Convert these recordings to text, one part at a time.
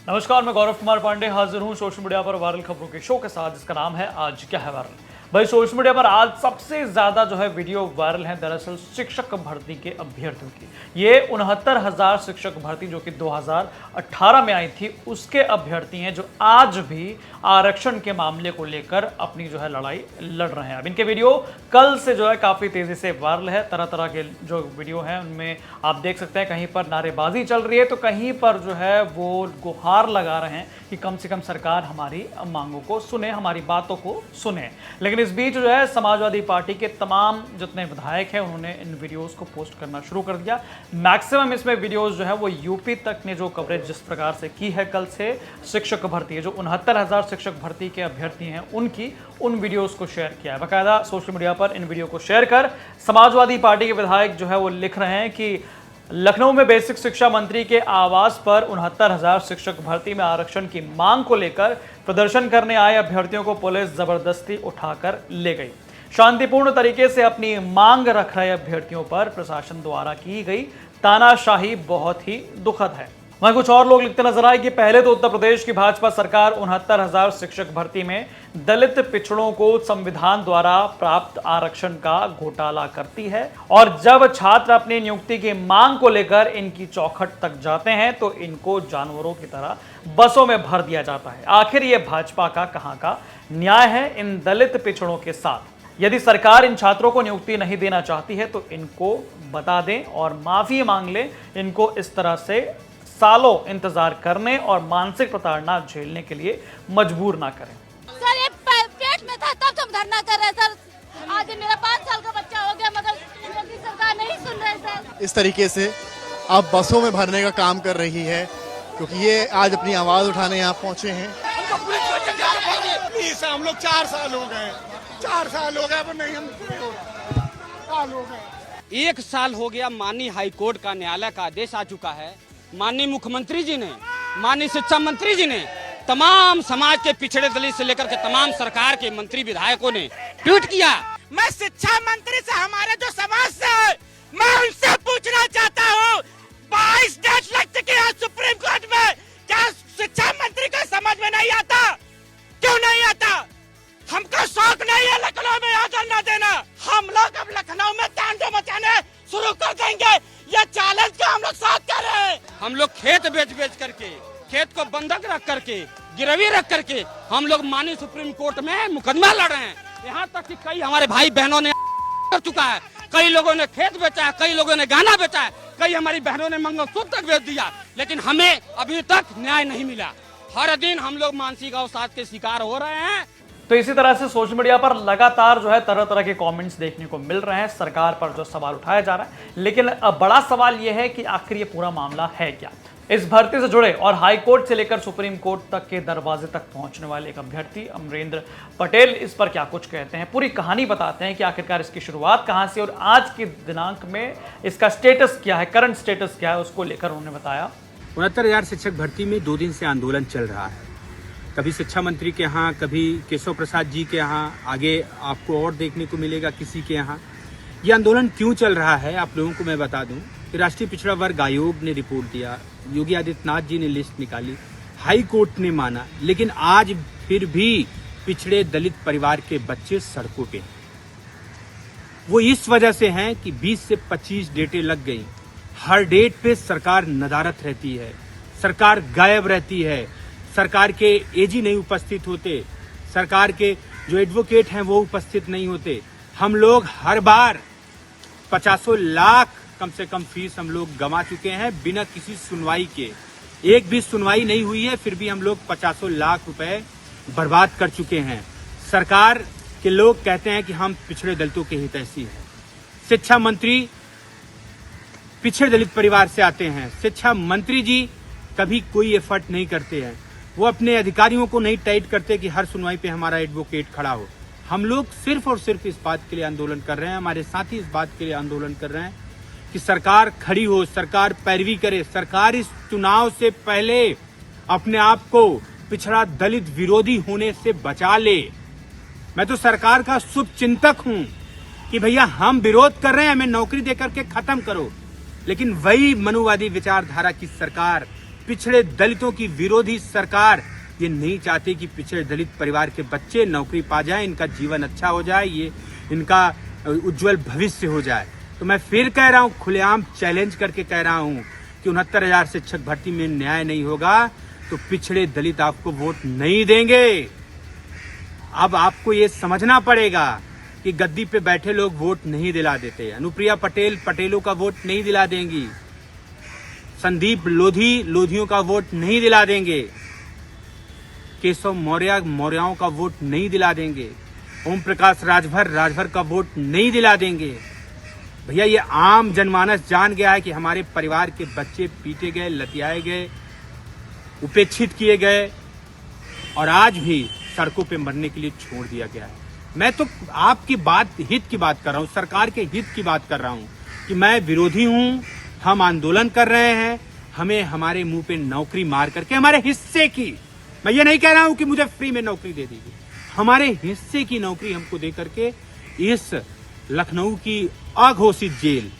नमस्कार, मैं गौरव कुमार पांडे हाजिर हूं सोशल मीडिया पर वायरल खबरों के शो के साथ, जिसका नाम है आज क्या है वायरल। भाई, सोशल मीडिया पर आज सबसे ज्यादा जो है वीडियो वायरल है दरअसल शिक्षक भर्ती के अभ्यर्थियों की। ये 69,000 शिक्षक भर्ती जो कि 2018 में आई थी, उसके अभ्यर्थी हैं जो आज भी आरक्षण के मामले को लेकर अपनी जो है लड़ाई लड़ रहे हैं। अब इनके वीडियो कल से जो है काफी तेजी से वायरल है। तरह तरह के जो वीडियो हैं उनमें आप देख सकते हैं, कहीं पर नारेबाजी चल रही है तो कहीं पर जो है वो गुहार लगा रहे हैं कि कम से कम सरकार हमारी मांगों को सुने, हमारी बातों को सुने। लेकिन इस बीच जो है समाजवादी पार्टी के तमाम जितने विधायक हैं उन्होंने इन वीडियोस को पोस्ट करना शुरू कर दिया। मैक्सिमम इसमें वीडियोस जो है वो यूपी तक ने जो कवरेज जिस प्रकार से की है कल से शिक्षक भर्ती है, जो 69,000 शिक्षक भर्ती के अभ्यर्थी हैं उनकी उन वीडियोस को शेयर किया है। बाकायदा सोशल मीडिया पर इन वीडियो को शेयर कर समाजवादी पार्टी के विधायक जो है वो लिख रहे हैं कि लखनऊ में बेसिक शिक्षा मंत्री के आवास पर 69,000 शिक्षक भर्ती में आरक्षण की मांग को लेकर प्रदर्शन करने आए अभ्यर्थियों को पुलिस जबरदस्ती उठाकर ले गई। शांतिपूर्ण तरीके से अपनी मांग रख रहे अभ्यर्थियों पर प्रशासन द्वारा की गई तानाशाही बहुत ही दुखद है। वहीं कुछ और लोग लिखते नजर आए कि पहले तो उत्तर प्रदेश की भाजपा सरकार 69,000 शिक्षक भर्ती में दलित पिछड़ों को संविधान द्वारा प्राप्त आरक्षण का घोटाला करती है, और जब छात्र अपनी नियुक्ति की मांग को लेकर इनकी चौखट तक जाते हैं तो इनको जानवरों की तरह बसों में भर दिया जाता है। आखिर ये भाजपा का कहां का न्याय है इन दलित पिछड़ों के साथ? यदि सरकार इन छात्रों को नियुक्ति नहीं देना चाहती है तो इनको बता दें और माफी मांग लें। इनको इस तरह से सालों इंतजार करने और मानसिक प्रताड़ना झेलने के लिए मजबूर ना करें। सर, ये पेट में था तब हम धरना कर रहे हैं सर। आज मेरा 5 साल का बच्चा हो गया मगर सरकार नहीं सुन रहे सर। इस तरीके से अब बसों में भरने का काम कर रही है, क्योंकि ये आज अपनी आवाज उठाने यहाँ पहुँचे हैं। हम लोग 4 साल हो गए, 4 साल हो गए, अब नहीं हम साल हो गए। 1 साल हो गया। माननीय हाईकोर्ट का न्यायालय का आदेश आ चुका है। माननीय मुख्यमंत्री जी ने, माननीय शिक्षा मंत्री जी ने, तमाम समाज के पिछड़े दलित से लेकर के तमाम सरकार के मंत्री विधायकों ने ट्वीट किया। मैं शिक्षा मंत्री से, हमारे जो समाज से है, मैं उनसे पूछना चाहता हूँ, 22 डेट लग चुके हैं सुप्रीम कोर्ट में, क्या शिक्षा मंत्री को समझ में नहीं आता? क्यों नहीं आता? हमको शौक नहीं है लखनऊ में यहाँ धरना देना। हम लोग अब लखनऊ में तांडव मचाने शुरू कर देंगे। ये चैलेंज को हम लोग साथ कर रहे हैं। हम लोग खेत बेच करके, खेत को बंधक रख करके, गिरवी रख करके हम लोग माननीय सुप्रीम कोर्ट में मुकदमा लड़ रहे हैं। यहाँ तक कि कई हमारे भाई बहनों ने कर चुका है, कई लोगों ने खेत बेचा है, कई लोगों ने गहना बेचा है, कई हमारी बहनों ने मंगलसूत्र तक बेच दिया, लेकिन हमें अभी तक न्याय नहीं मिला। हर दिन हम लोग मानसिक अवसाद के शिकार हो रहे हैं। तो इसी तरह से सोशल मीडिया पर लगातार जो है तरह तरह के कमेंट्स देखने को मिल रहे हैं, सरकार पर जो सवाल उठाया जा रहा है। लेकिन अब बड़ा सवाल यह है कि आखिर ये पूरा मामला है क्या। इस भर्ती से जुड़े और हाई कोर्ट से लेकर सुप्रीम कोर्ट तक के दरवाजे तक पहुंचने वाले एक अभ्यर्थी अमरेंद्र पटेल इस पर क्या कुछ कहते हैं, पूरी कहानी बताते हैं कि आखिरकार इसकी शुरुआत कहां से और आज के दिनांक में इसका स्टेटस क्या है, करंट स्टेटस क्या है, उसको लेकर उन्होंने बताया। 69,000 शिक्षक भर्ती में 2 दिन से आंदोलन चल रहा है। कभी शिक्षा मंत्री के यहाँ, कभी केशव प्रसाद जी के यहाँ, आगे आपको और देखने को मिलेगा किसी के यहाँ। ये आंदोलन क्यों चल रहा है आप लोगों को मैं बता दूं कि राष्ट्रीय पिछड़ा वर्ग आयोग ने रिपोर्ट दिया, योगी आदित्यनाथ जी ने लिस्ट निकाली, हाई कोर्ट ने माना, लेकिन आज फिर भी पिछड़े दलित परिवार के बच्चे सड़कों पे हैं। वो इस वजह से हैं कि 20 से 25 डेटें लग गई। हर डेट पे सरकार नदारत रहती है, सरकार गायब रहती है, सरकार के एजी नहीं उपस्थित होते, सरकार के जो एडवोकेट हैं वो उपस्थित नहीं होते। हम लोग हर बार 50 लाख कम से कम फीस हम लोग गंवा चुके हैं बिना किसी सुनवाई के। एक भी सुनवाई नहीं हुई है, फिर भी हम लोग 50 लाख रुपए बर्बाद कर चुके हैं। सरकार के लोग कहते हैं कि हम पिछड़े दलितों के हितैषी हैं। शिक्षा मंत्री पिछड़े दलित परिवार से आते हैं, शिक्षा मंत्री जी कभी कोई एफर्ट नहीं करते हैं। वो अपने अधिकारियों को नहीं टाइट करते कि हर सुनवाई पे हमारा एडवोकेट खड़ा हो। हम लोग सिर्फ और सिर्फ इस बात के लिए आंदोलन कर रहे हैं, हमारे साथी इस बात के लिए आंदोलन कर रहे हैं कि सरकार खड़ी हो, सरकार पैरवी करे, सरकार इस चुनाव से पहले अपने आप को पिछड़ा दलित विरोधी होने से बचा ले। मैं तो सरकार का शुभ चिंतक हूं कि भैया हम विरोध कर रहे हैं, हमें नौकरी देकर के खत्म करो, लेकिन वही मनुवादी विचारधारा की सरकार पिछड़े दलितों की विरोधी सरकार ये नहीं चाहती कि पिछड़े दलित परिवार के बच्चे नौकरी पा जाएं, इनका जीवन अच्छा हो जाए, ये इनका उज्जवल भविष्य हो जाए। तो मैं फिर कह रहा हूं, खुलेआम चैलेंज करके कह रहा हूं कि 69,000 शिक्षक भर्ती में न्याय नहीं होगा तो पिछड़े दलित आपको वोट नहीं देंगे। अब आपको ये समझना पड़ेगा कि गद्दी पे बैठे लोग वोट नहीं दिला देते। अनुप्रिया पटेल पटेलों का वोट नहीं दिला देंगी, संदीप लोधी लोधियों का वोट नहीं दिला देंगे, केशव मौर्य मौर्याओं का वोट नहीं दिला देंगे, ओम प्रकाश राजभर का वोट नहीं दिला देंगे। भैया ये आम जनमानस जान गया है कि हमारे परिवार के बच्चे पीटे गए, लतियाए गए, उपेक्षित किए गए और आज भी सड़कों पे मरने के लिए छोड़ दिया गया है। मैं तो आपकी हित की बात कर रहा हूँ, सरकार के हित की बात कर रहा हूँ कि मैं विरोधी हूँ, हम आंदोलन कर रहे हैं, हमें हमारे मुंह पे नौकरी मार करके हमारे हिस्से की, मैं ये नहीं कह रहा हूँ कि मुझे फ्री में नौकरी दे दीजिए, हमारे हिस्से की नौकरी हमको दे करके इस लखनऊ की अघोषित जेल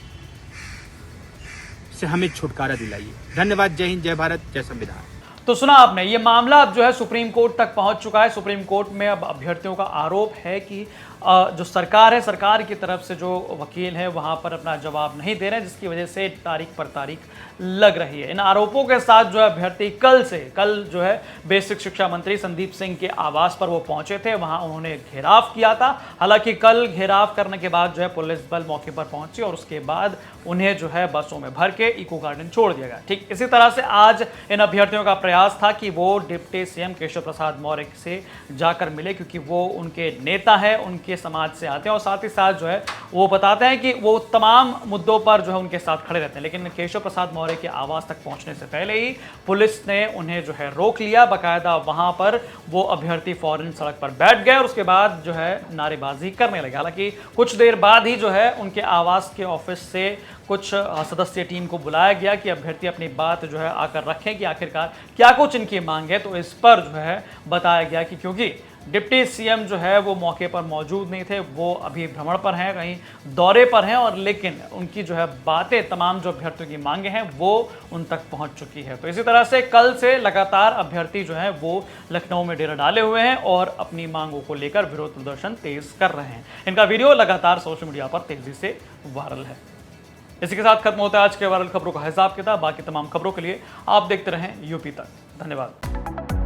से हमें छुटकारा दिलाइए। धन्यवाद। जय हिंद, जय भारत, जय संविधान। तो सुना आपने, ये मामला अब जो है सुप्रीम कोर्ट तक पहुंच चुका है। सुप्रीम कोर्ट में अब अभ्यर्थियों का आरोप है कि जो सरकार है, सरकार की तरफ से जो वकील है वहां पर अपना जवाब नहीं दे रहे हैं, जिसकी वजह से तारीख पर तारीख लग रही है। इन आरोपों के साथ जो है अभ्यर्थी कल जो है बेसिक शिक्षा मंत्री संदीप सिंह के आवास पर वो पहुंचे थे, वहां उन्होंने घेराव किया था। हालांकि कल घेराव करने के बाद जो है पुलिस बल मौके पर पहुंची और उसके बाद उन्हें जो है बसों में भर के इको गार्डन छोड़ दिया गया। ठीक इसी तरह से आज इन अभ्यर्थियों का प्रयास था कि वो डिप्टी सीएम केशव प्रसाद मौर्य से जाकर मिले, क्योंकि वो उनके नेता है, उनके समाज से आते हैं और साथ ही साथ जो है वो बताते हैं कि वो तमाम मुद्दों पर जो है उनके साथ खड़े रहते हैं। लेकिन केशव प्रसाद मौर्य के आवास तक पहुंचने से पहले ही पुलिस ने उन्हें जो है रोक लिया। बाकायदा वहां पर वो अभ्यर्थी फौरन सड़क पर बैठ गए और उसके बाद जो है नारेबाजी करने लगे। हालांकि कुछ देर बाद ही जो है उनके आवास के ऑफिस से कुछ सदस्यीय टीम को बुलाया गया कि अभ्यर्थी अपनी बात जो है आकर रखें कि आखिरकार क्या कुछ इनकी मांग है। तो इस पर जो है बताया गया कि क्योंकि डिप्टी सीएम जो है वो मौके पर मौजूद नहीं थे, वो अभी भ्रमण पर हैं, कहीं दौरे पर हैं, और लेकिन उनकी जो है बातें, तमाम जो अभ्यर्थियों की मांगे हैं वो उन तक पहुंच चुकी है। तो इसी तरह से कल से लगातार अभ्यर्थी जो हैं वो लखनऊ में डेरा डाले हुए हैं और अपनी मांगों को लेकर विरोध प्रदर्शन तेज कर रहे हैं। इनका वीडियो लगातार सोशल मीडिया पर तेजी से वायरल है। इसी के साथ खत्म होता है आज के वायरल खबरों का हिसाब किताब। बाकी तमाम खबरों के लिए आप देखते रहें यूपी तक। धन्यवाद।